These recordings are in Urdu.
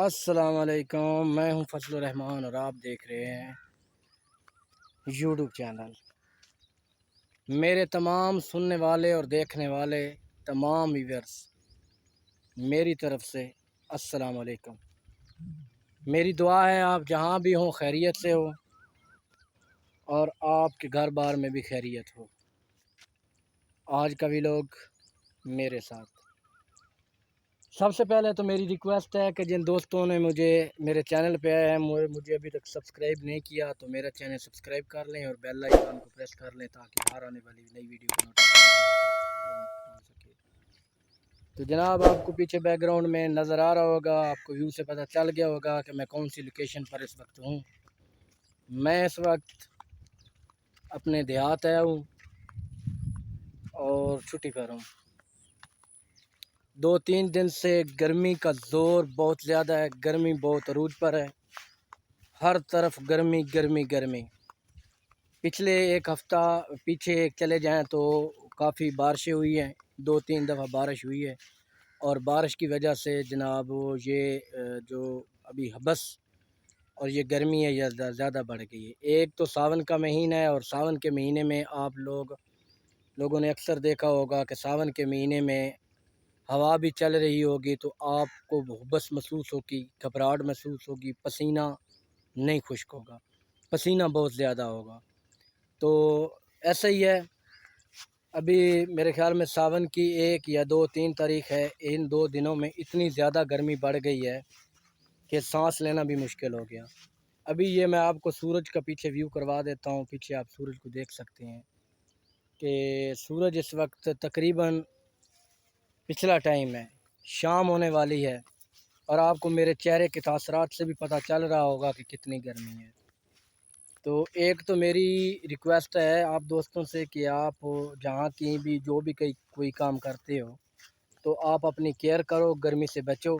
السلام علیکم، میں ہوں فضل الرحمان اور آپ دیکھ رہے ہیں یوٹیوب چینل۔ میرے تمام سننے والے اور دیکھنے والے تمام ویورز میری طرف سے السلام علیکم۔ میری دعا ہے آپ جہاں بھی ہوں خیریت سے ہو اور آپ کے گھر بار میں بھی خیریت ہو۔ آج کا ویلاگ میرے ساتھ۔ سب سے پہلے تو میری ریکویسٹ ہے کہ جن دوستوں نے میرے چینل پہ آئے ہیں مجھے ابھی تک سبسکرائب نہیں کیا تو میرا چینل سبسکرائب کر لیں اور بیل آئیکن کو پریس کر لیں تاکہ باہر آنے والی نئی ویڈیو کو نوٹیفیکیشن پہنچ سکے۔ تو جناب آپ کو پیچھے بیک گراؤنڈ میں نظر آ رہا ہوگا، آپ کو ویو سے پتہ چل گیا ہوگا کہ میں کون سی لوکیشن پر اس وقت ہوں۔ میں اس وقت اپنے دیہات آیا ہوں اور چھٹی پر ہوں۔ 2-3 دن سے گرمی کا زور بہت زیادہ ہے، گرمی بہت عروج پر ہے، ہر طرف گرمی گرمی گرمی۔ پچھلے ایک ہفتہ پیچھے چلے جائیں تو کافی بارشیں ہوئی ہیں، 2-3 دفعہ بارش ہوئی ہے، اور بارش کی وجہ سے جناب یہ جو ابھی حبس اور یہ گرمی ہے یہ زیادہ بڑھ گئی ہے۔ ایک تو ساون کا مہینہ ہے اور ساون کے مہینے میں آپ لوگوں نے اکثر دیکھا ہوگا کہ ساون کے مہینے میں ہوا بھی چل رہی ہوگی تو آپ کو حبس محسوس ہوگی، گھبراہٹ محسوس ہوگی، پسینہ نہیں خشک ہوگا، پسینہ بہت زیادہ ہوگا۔ تو ایسا ہی ہے، ابھی میرے خیال میں ساون کی 1 یا 2-3 تاریخ ہے، ان 2 دنوں میں اتنی زیادہ گرمی بڑھ گئی ہے کہ سانس لینا بھی مشکل ہو گیا۔ ابھی یہ میں آپ کو سورج کا پیچھے ویو کروا دیتا ہوں، پیچھے آپ سورج کو دیکھ سکتے ہیں کہ سورج اس وقت تقریباً پچھلا ٹائم ہے، شام ہونے والی ہے، اور آپ کو میرے چہرے کے تاثرات سے بھی پتہ چل رہا ہوگا کہ کتنی گرمی ہے۔ تو ایک تو میری ریکویسٹ ہے آپ دوستوں سے کہ آپ جہاں کہیں بھی جو بھی کوئی کام کرتے ہو تو آپ اپنی کیئر کرو، گرمی سے بچو،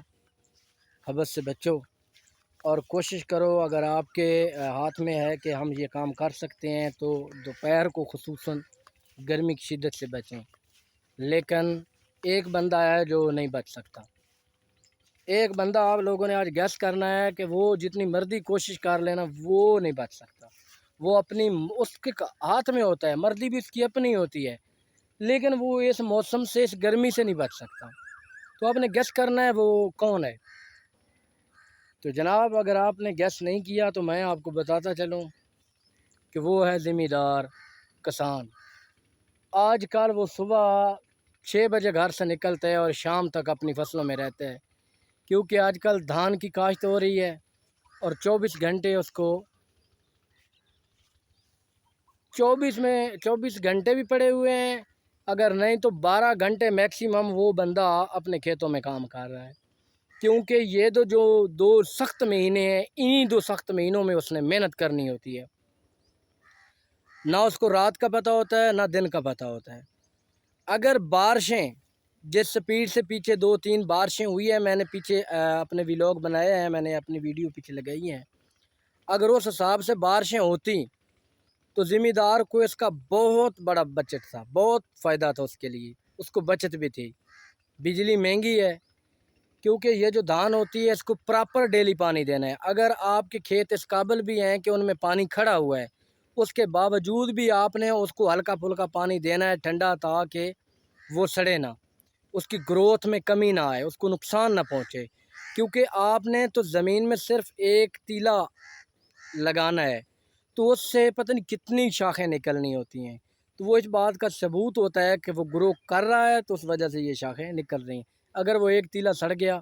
حبس سے بچو، اور کوشش کرو اگر آپ کے ہاتھ میں ہے کہ ہم یہ کام کر سکتے ہیں تو دوپہر کو خصوصاً گرمی کی شدت سے بچیں۔ لیکن ایک بندہ ہے جو نہیں بچ سکتا، ایک بندہ آپ لوگوں نے آج گیس کرنا ہے کہ وہ جتنی مرضی کوشش کر لینا وہ نہیں بچ سکتا۔ وہ اس کے ہاتھ میں ہوتا ہے، مرضی بھی اس کی اپنی ہوتی ہے، لیکن وہ اس موسم سے، اس گرمی سے نہیں بچ سکتا۔ تو آپ نے گیس کرنا ہے وہ کون ہے۔ تو جناب اگر آپ نے گیس نہیں کیا تو میں آپ کو بتاتا چلوں کہ وہ ہے ذمہ دار کسان۔ آج کل وہ صبح 6 بجے گھر سے نکلتے ہیں اور شام تک اپنی فصلوں میں رہتے ہیں، کیونکہ آج کل دھان کی کاشت ہو رہی ہے اور 24 گھنٹے اس کو 24 گھنٹے بھی پڑے ہوئے ہیں، اگر نہیں تو 12 گھنٹے میکسیمم وہ بندہ اپنے کھیتوں میں کام کر رہا ہے، کیونکہ یہ جو 2 سخت مہینے ہیں، انہی 2 سخت مہینوں میں اس نے محنت کرنی ہوتی ہے۔ نہ اس کو رات کا پتہ ہوتا ہے نہ دن کا پتہ ہوتا ہے۔ اگر بارشیں جس سپیڈ سے پیچھے 2-3 بارشیں ہوئی ہیں، میں نے پیچھے اپنے ویلاگ بنائے ہیں، میں نے اپنی ویڈیو پیچھے لگائی ہیں، اگر اس حساب سے بارشیں ہوتی تو ذمہ دار کو اس کا بہت بڑا بچت تھا، بہت فائدہ تھا اس کے لیے، اس کو بچت بھی تھی۔ بجلی مہنگی ہے کیونکہ یہ جو دھان ہوتی ہے اس کو پراپر ڈیلی پانی دینا ہے۔ اگر آپ کے کھیت اس قابل بھی ہیں کہ ان میں پانی کھڑا ہوا ہے، اس کے باوجود بھی آپ نے اس کو ہلکا پھلکا پانی دینا ہے ٹھنڈا، تاکہ وہ سڑے نہ، اس کی گروتھ میں کمی نہ آئے، اس کو نقصان نہ پہنچے، کیونکہ آپ نے تو زمین میں صرف ایک تیلا لگانا ہے تو اس سے پتہ نہیں کتنی شاخیں نکلنی ہوتی ہیں، تو وہ اس بات کا ثبوت ہوتا ہے کہ وہ گرو کر رہا ہے تو اس وجہ سے یہ شاخیں نکل رہی ہیں۔ اگر وہ ایک تیلا سڑ گیا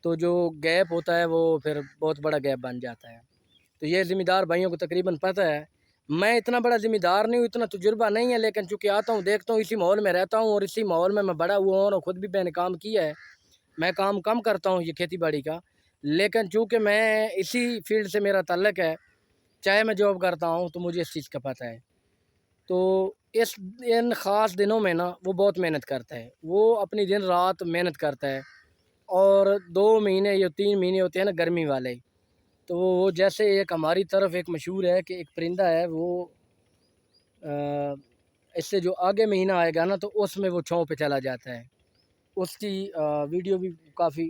تو جو گیپ ہوتا ہے وہ پھر بہت بڑا گیپ بن جاتا ہے۔ تو یہ ذمہ دار بھائیوں کو تقریباً پتہ ہے، میں اتنا بڑا ذمہ دار نہیں ہوں، اتنا تجربہ نہیں ہے، لیکن چونکہ آتا ہوں دیکھتا ہوں، اسی ماحول میں رہتا ہوں اور اسی ماحول میں بڑا ہوا ہوں اور خود بھی میں نے کام کیا ہے۔ میں کام کم کرتا ہوں یہ کھیتی باڑی کا، لیکن چونکہ میں اسی فیلڈ سے میرا تعلق ہے، چاہے میں جاب کرتا ہوں تو مجھے اس چیز کا پتہ ہے۔ تو ان خاص دنوں میں نا وہ بہت محنت کرتا ہے، وہ اپنی دن رات محنت کرتا ہے، اور 2 مہینے یا 3 مہینے ہوتے ہیں نا گرمی والے، تو وہ جیسے ایک ہماری طرف ایک مشہور ہے کہ ایک پرندہ ہے، وہ اس سے جو آگے مہینہ آئے گا نا تو اس میں وہ چھاؤں پہ چلا جاتا ہے، اس کی ویڈیو بھی کافی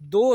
2